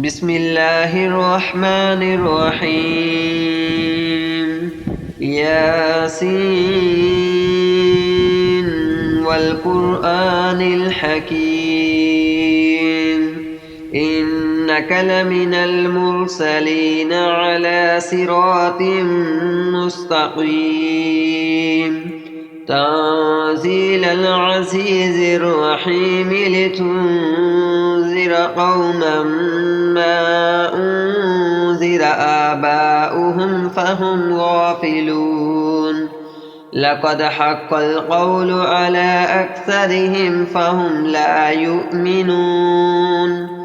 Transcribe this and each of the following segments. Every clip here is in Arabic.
بسم الله الرحمن الرحيم ياسين والقرآن الحكيم إنك لمن المرسلين على صراط مستقيم تنزيل العزيز الرحيم لتنذر قوما ما أنذر آباؤهم فهم غافلون لقد حق القول على أكثرهم فهم لا يؤمنون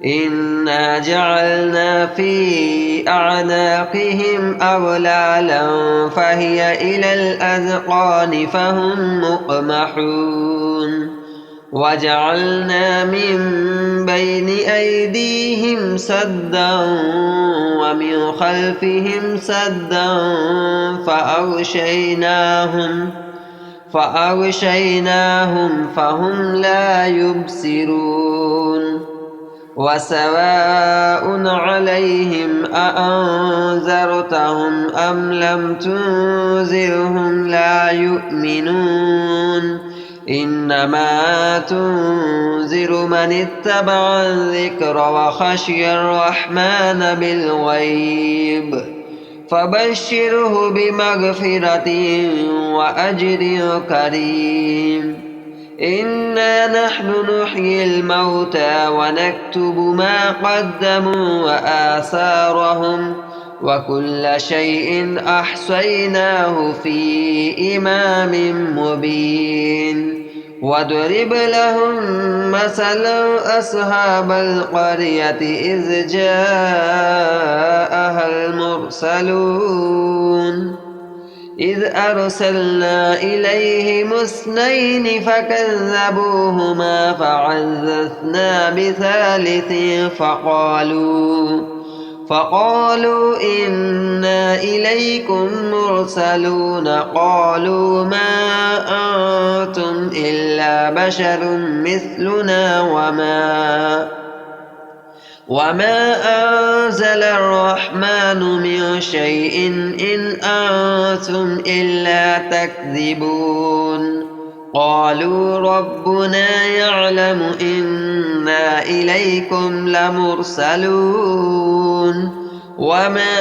إنا جعلنا في أعناقهم أغلالا فهي إلى الأذقان فهم مقمحون وجعلنا من بين أيديهم سدا ومن خلفهم سدا فأغشيناهم فهم لا يبصرون وسواء عليهم أأنذرتهم أم لم تنذرهم لا يؤمنون إنما تنذر من اتبع الذكر وخشي الرحمن بالغيب فبشره بمغفرة وأجر كريم إنا نحن نحيي الموتى ونكتب ما قدموا وآثارهم وكل شيء أحصيناه في إمام مبين واضرب لهم مثلا أصحاب القرية إذ جاءها المرسلون إذ أرسلنا إليهم اثنين فكذبوهما فعززنا بثالث فقالوا إنا إليكم مرسلون قالوا ما أنتم إلا بشر مثلنا وما أنزل الرحمن من شيء إن أنتم إلا تكذبون قالوا ربنا يعلم إنا إليكم لمرسلون وما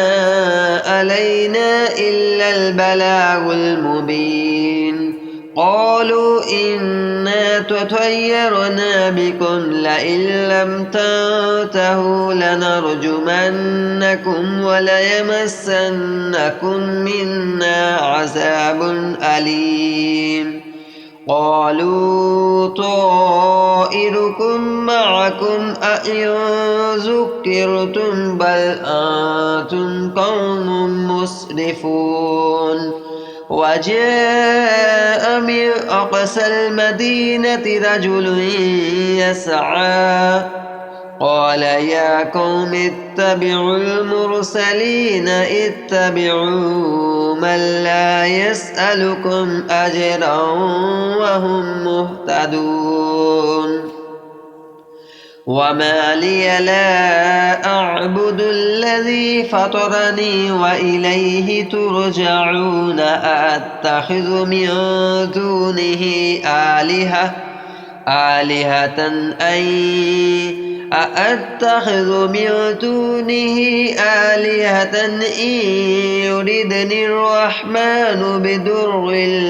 علينا إلا البلاغ المبين قالوا إنا تطيرنا بكم لئن لم تنتهوا لنرجمنكم وليمسنكم منا عذاب أليم قالوا طائركم معكم أئن ذكرتم بل أنتم قوم مسرفون وجاء من أقصى المدينة رجل يسعى قال يا قوم اتبعوا المرسلين اتبعوا من لا يسألكم أجرا وهم مهتدون وما لي لا أعبد الذي فطرني وإليه ترجعون أأتخذ من دونه آلهة إن يردني الرحمن بضر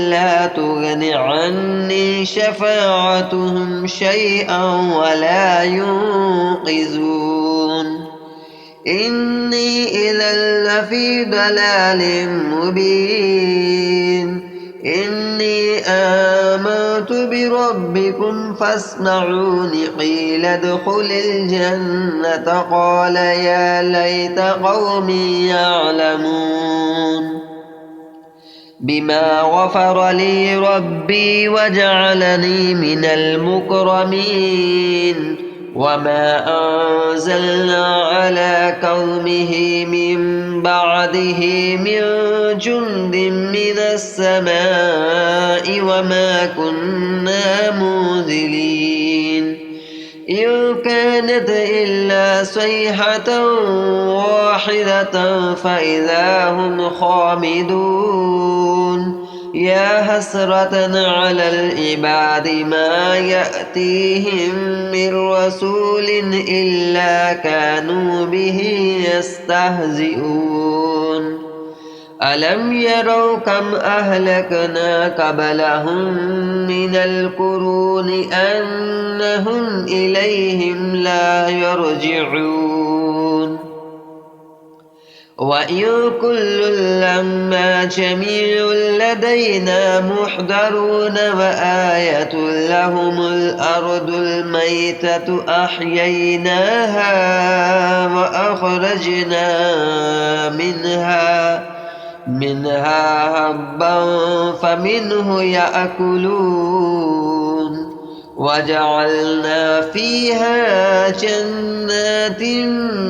لا تغن عني شفاعتهم شيئا ولا ينقذون إني إذا لفي ضلال مبين إني آمنت بربكم فاسمعون قيل ادخل الجنة قال يا ليت قومي يعلمون بما غفر لي ربي وجعلني من المكرمين وما أنزلنا على قومه من بعده من جند من السماء وما كنا منزلين إن كانت إلا صيحة واحدة فإذا هم خامدون يا حسرة على العباد ما يأتيهم من رسول إلا كانوا به يستهزئون ألم يروا كم أهلكنا قبلهم من القرون أنهم إليهم لا يرجعون وإن كل لما جميع لدينا محضرون وآية لهم الأرض الميتة أحييناها وأخرجنا منها حبا فمنه يأكلون وجعلنا فيها جنات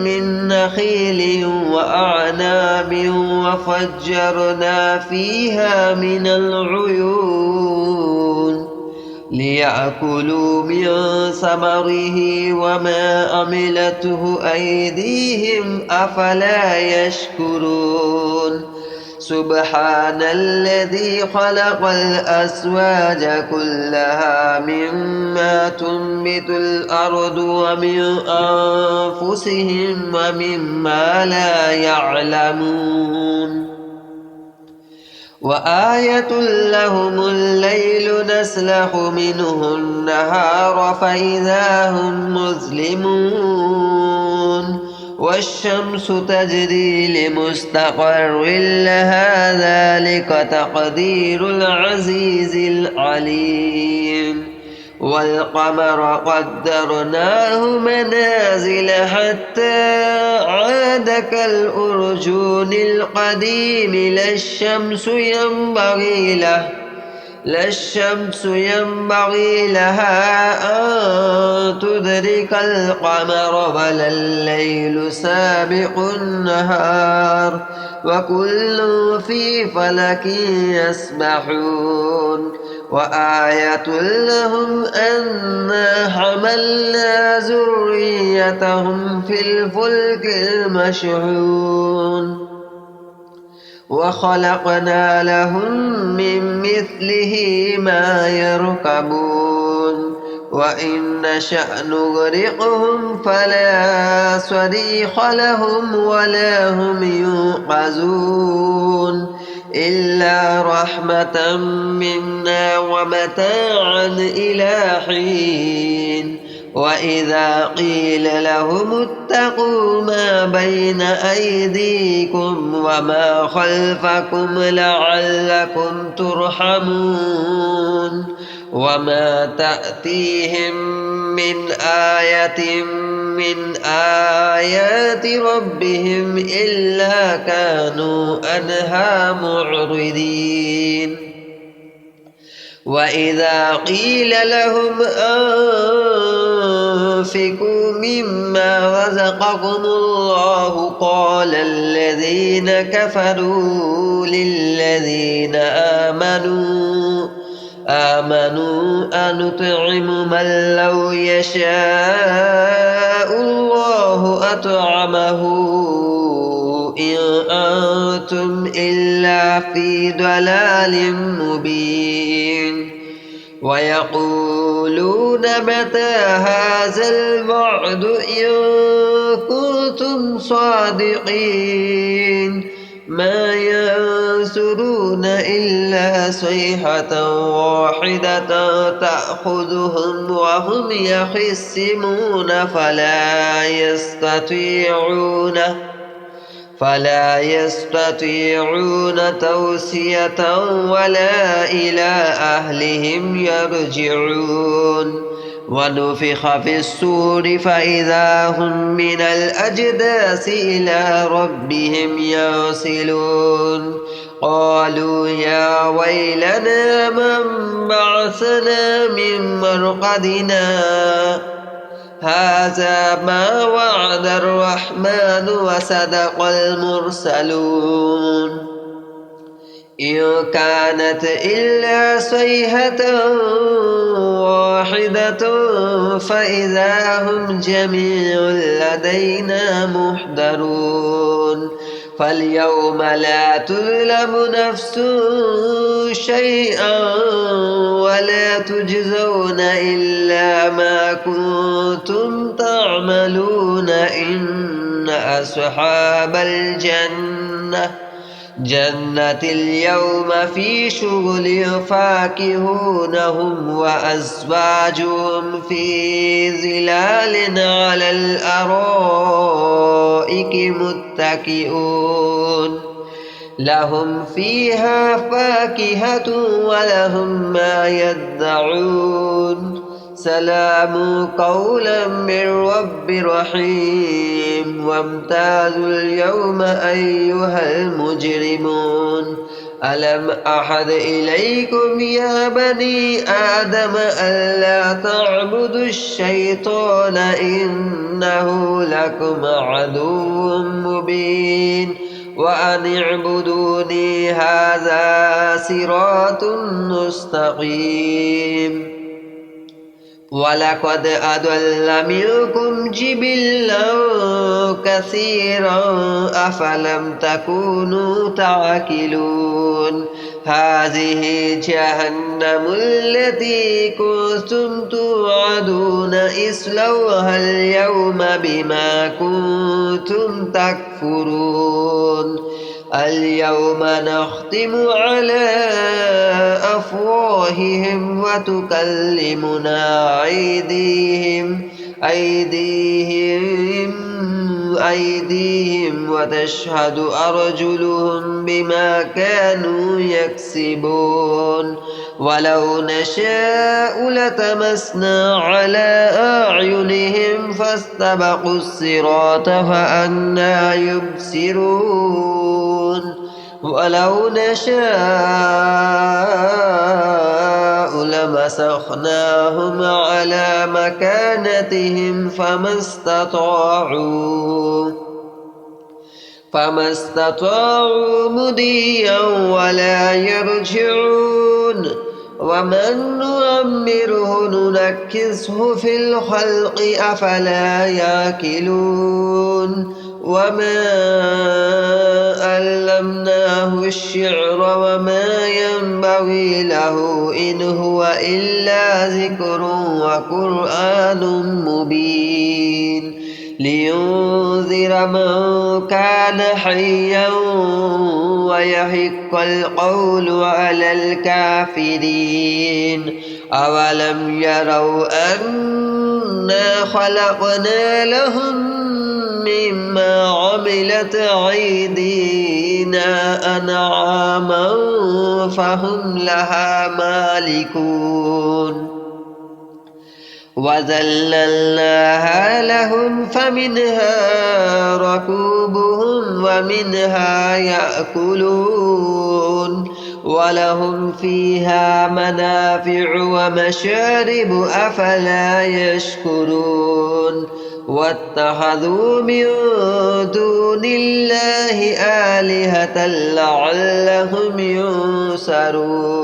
من نخيل وأعناب وفجرنا فيها من العيون ليأكلوا من ثمره وما عملته أيديهم أفلا يشكرون سبحان الذي خلق الأزواج كلها مما تنبت الأرض ومن أنفسهم ومما لا يعلمون وآية لهم الليل نسلخ منه النهار فإذا هم مظلمون والشمس تجري لمستقر لها ذلك تقدير العزيز العليم والقمر قدرناه منازل حتى عاد كالأرجون القديم لا الشمس ينبغي لها أن تدرك القمر ولا الليل سابق النهار وكل في فلك يسبحون وآية لهم أنا حملنا ذريتهم في الفلك المشحون وخلقنا لهم من مثله ما يركبون وإن نشأ نغرقهم فلا صريخ لهم ولا هم ينقذون إلا رحمة منا ومتاعا إلى حين وإذا قيل لهم اتقوا ما بين أيديكم وما خلفكم لعلكم ترحمون وما تأتيهم من آية من آيات ربهم إلا كانوا عنها معرضين وإذا قيل لهم أنفقوا مما رزقكم الله قال الذين كفروا للذين آمنوا أنطعم من لو يشاء الله أطعمه إن أنتم إلا في ضلال مبين ويقولون متى هذا الوعد إن كنتم صادقين ما ينصرون إلا صيحة واحدة تأخذهم وهم يخصمون فلا يستطيعون توصية ولا إلى أهلهم يرجعون ونفخ في الصور فإذا هم من الأجداث إلى ربهم يصلون قالوا يا ويلنا من بعثنا من مرقدنا هذا ما وعد الرحمن وصدق المرسلون إن كانت إلا صيحة واحدة فإذا هم جميع لدينا محضرون فاليوم لا تظلم نفس شيئا ولا تجزون إلا ما كنتم تعملون إن أصحاب جنة اليوم في شغل فاكهون هم وأزواجهم في ظلال على الأرائك متكئون لهم فيها فاكهة ولهم ما يدعون سلام قولا من رب رحيم وامتازوا اليوم أيها المجرمون ألم أحد إليكم يا بني آدم ألا تعبدوا الشيطان إنه لكم عدو مبين وأن اعبدوني هذا صراط مستقيم ولقد أضل منكم جبلا كثيرا أفلم تكونوا تعقلون هذه جهنم التي كنتم توعدون اصلوها اليوم بما كنتم تكفرون اليوم نختم على أفواههم وتكلمنا أيديهم وتشهد أرجلهم بما كانوا يكسبون ولو نشاء لتمسنا على أعينهم فاستبقوا الصراط فأنى يبصرون ولو نشاء لمسخناهم على مكانتهم فما استطاعوا مضيا ولا يرجعون ومن نعمره ننكسه في الخلق أفلا يأكلون وما علمناه الشعر وما ينبغي له إن هو إلا ذكر وقرآن مبين لينذر من كان حيا ويحق القول على الكافرين أولم يروا أنا خلقنا لهم مما عملت أيدينا أنعاما فهم لها مالكون وذللناها لهم فمنها ركوبهم ومنها يأكلون ولهم فيها منافع ومشارب أفلا يشكرون واتخذوا من دون الله آلهة لعلهم ينصرون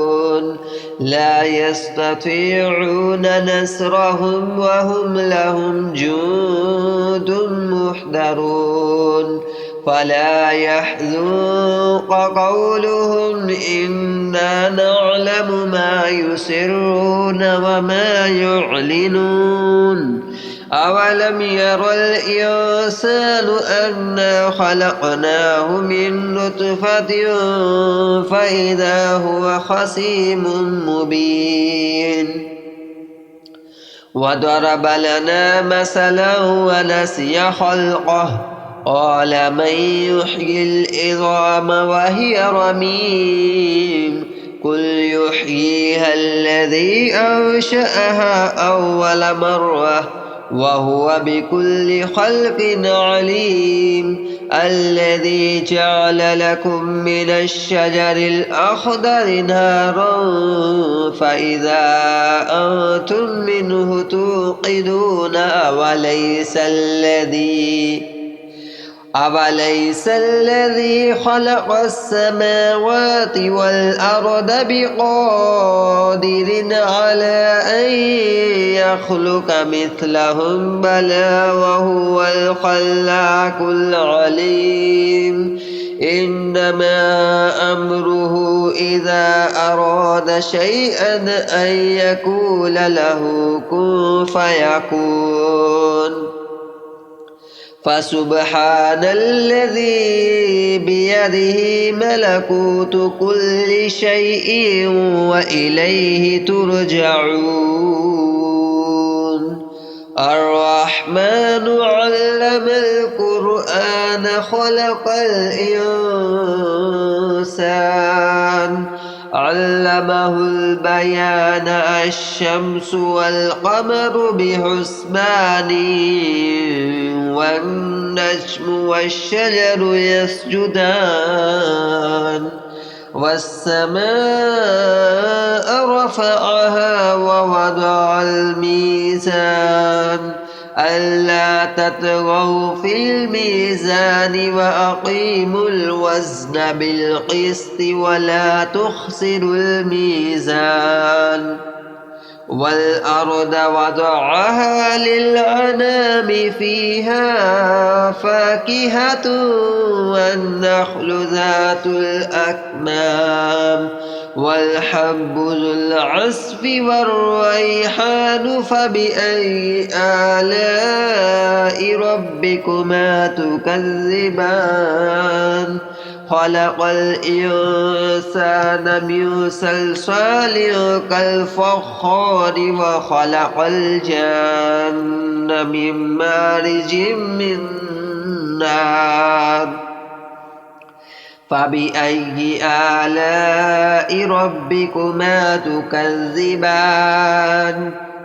لا يستطيعون نصرهم وهم لهم جند محضرون فلا يحزنك قولهم إنا نعلم ما يسرون وما يعلنون أولم ير الإنسان أنا خلقناه من نطفة فإذا هو خصيم مبين وضرب لنا مثلا ونسي خلقه قال من يحيي العظام وهي رميم قل يحييها الذي أنشأها أول مرة وهو بكل خلق عليم الذي جعل لكم من الشجر الأخضر نارا فإذا أنتم منه توقدون أوليس الذي خلق السماوات والأرض بقادر على أن يخلق مثلهم بلى وهو الخلاق العليم إنما أمره إذا أراد شيئا أن يقول له كن فيكون فسبحان الذي بيده ملكوت كل شيء وإليه ترجعون الرحمن علم القرآن خلق الإنسان علمه البيان الشمس والقمر بحسبان والنجم والشجر يسجدان والسماء رفعها ووضع الميزان ألا تطغوا في الميزان وأقيموا الوزن بالقسط ولا تخسروا الميزان والأرض وضعها للأنام فيها فاكهة والنخل ذات الأكمام والحب ذو العصف والريحان فبأي آلاء ربكما تكذبان خلق الإنسان من صلصال كالفخار وخلق الجن من مارج من نار فبأي آلاء ربكما تكذبان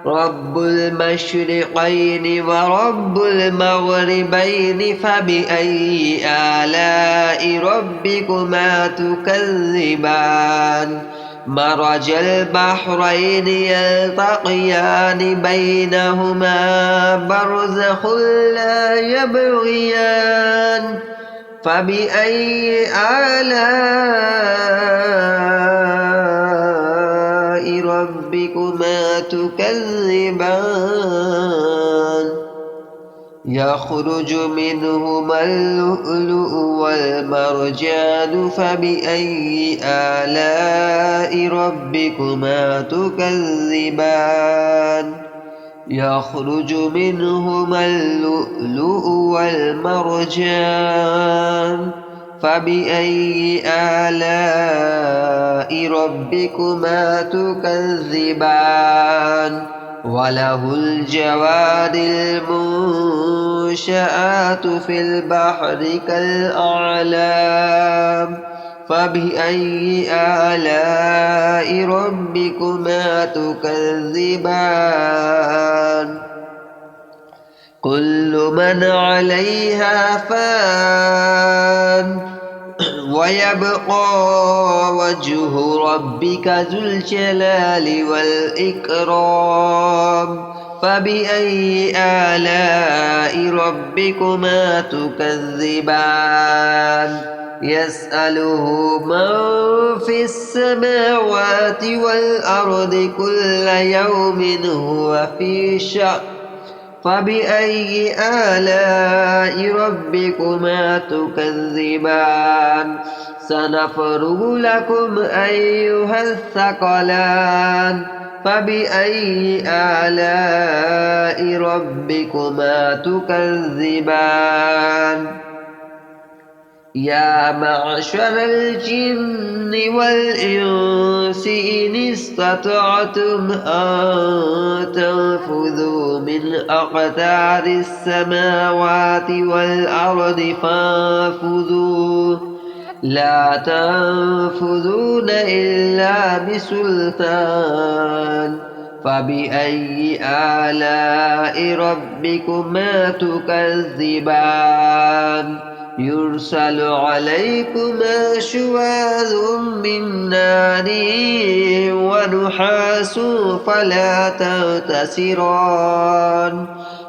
رب المشرقين ورب المغربين فبأي آلاء ربكما تكذبان مرج البحرين يلتقيان بينهما برزخ لا يبغيان فبأي آلاء ربكما تكذبان يخرج منهما اللؤلؤ والمرجان فبأي آلاء ربكما تكذبان يخرج منهما اللؤلؤ والمرجان فبأي آلاء ربكما تكذبان وله الجوار المنشآت في البحر كالأعلام فبأي آلاء ربكما تكذبان كل من عليها فان ويبقى وجه ربك ذو الجلال والإكرام فبأي آلاء ربكما تكذبان يسأله من في السماوات والأرض كل يوم هو في شأن فبأي آلاء ربكما تكذبان سنفرغ لكم أيها الثقلان فبأي آلاء ربكما تكذبان يا معشر الجن والإنس إن استطعتم أن تنفذوا من أقطار السماوات والأرض فانفذوا لا تنفذون إلا بسلطان فبأي آلاء ربكما تكذبان يرسل عليكما شواظ من نار ونحاس فلا تنتصران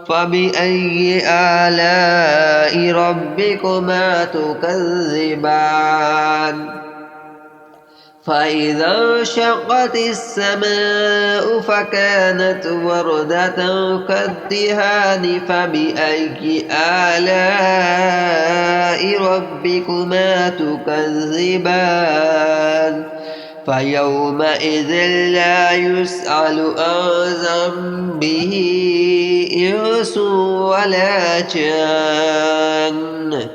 فبأي آلاء ربكما تكذبان فإذا انشقت السماء فكانت وردة كالدهان فبأي آلاء ربكما تكذبان فيومئذ لا يسأل عن ذنبه إنس ولا جان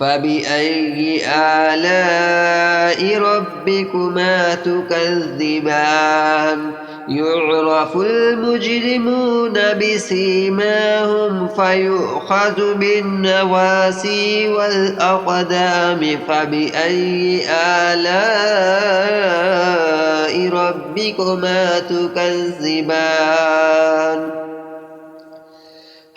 فبأي آلاء ربكما تكذبان يعرف المجرمون بسيماهم فيؤخذ بالنواسي والأقدام فبأي آلاء ربكما تكذبان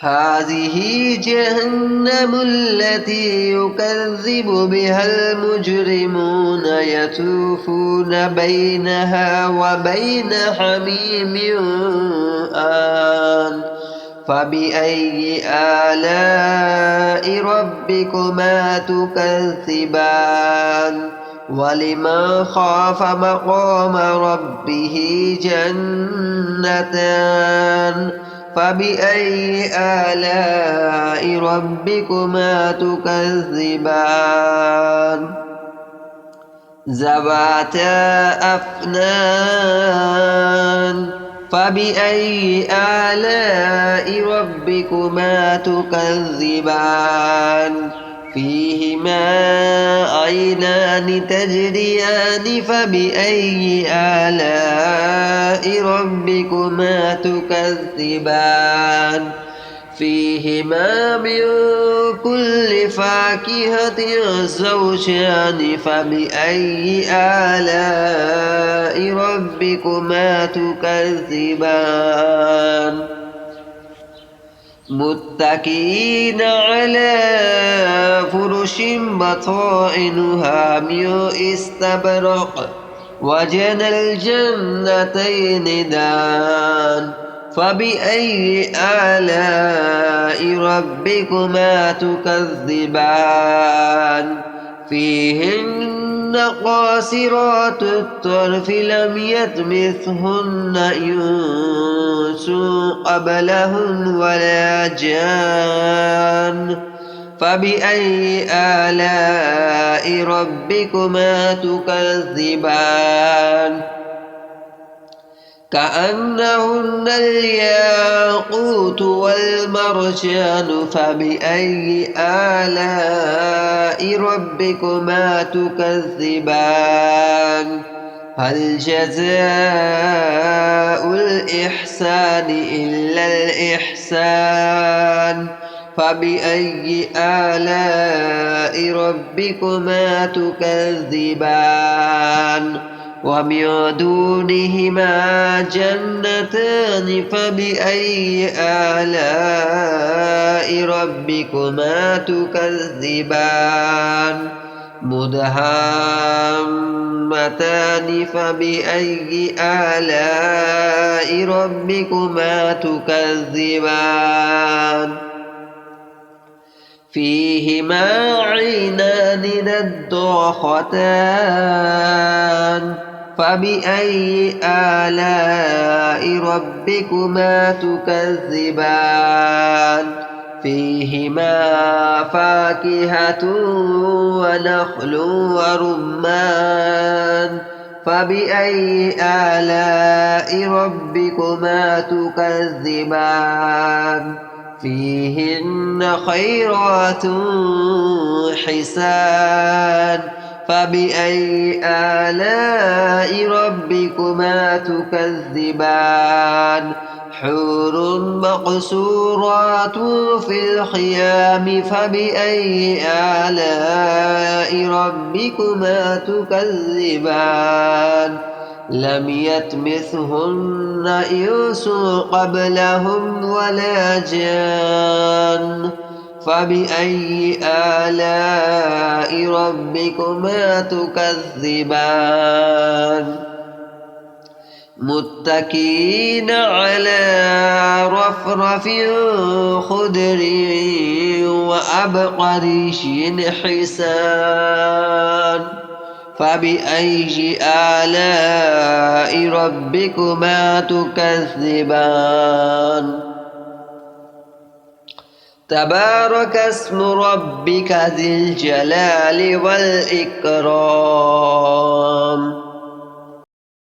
هذه جهنم التي يكذب بها المجرمون يطوفون بينها وبين حميم آن فبأي آلاء ربكما تكذبان ولمن خاف مقام ربه جنتان فبأي آلاء ربكما تكذبان ذواتا أفنان فبأي آلاء ربكما تكذبان فيهما عينان تجريان فبأي آلاء ربكما تكذبان فيهما من كل فاكهة زوجان فبأي آلاء ربكما تكذبان متكئين على فرش بطائنها من استبرق وجنى الجنتين دان فبأي آلاء ربكما تكذبان فيهن قاصرات الطرف لم يطمثهن إنس قبلهن ولا جان فبأي آلاء ربكما تكذبان كأنهن الياقوت والمرجان فبأي آلاء ربكما تكذبان هل جزاء الإحسان إلا الإحسان فبأي آلاء ربكما تكذبان ومن دونهما جنتان فبأي آلاء ربكما تكذبان مدهامتان فبأي آلاء ربكما تكذبان فيهما عينان نضاختان فبأي آلاء ربكما تكذبان فيهما فاكهة ونخل ورمان فبأي آلاء ربكما تكذبان فيهن خيرات حسان فبأي آلاء ربكما تكذبان حور مقصورات في الخيام فبأي آلاء ربكما تكذبان لم يطمثهن إنس قبلهم ولا جان فبأي آلاء ربكما تكذبان متكئين على رفرف خضر وأبقريش حسان فبأي آلاء ربكما تكذبان تبارك اسم ربك ذي الجلال والإكرام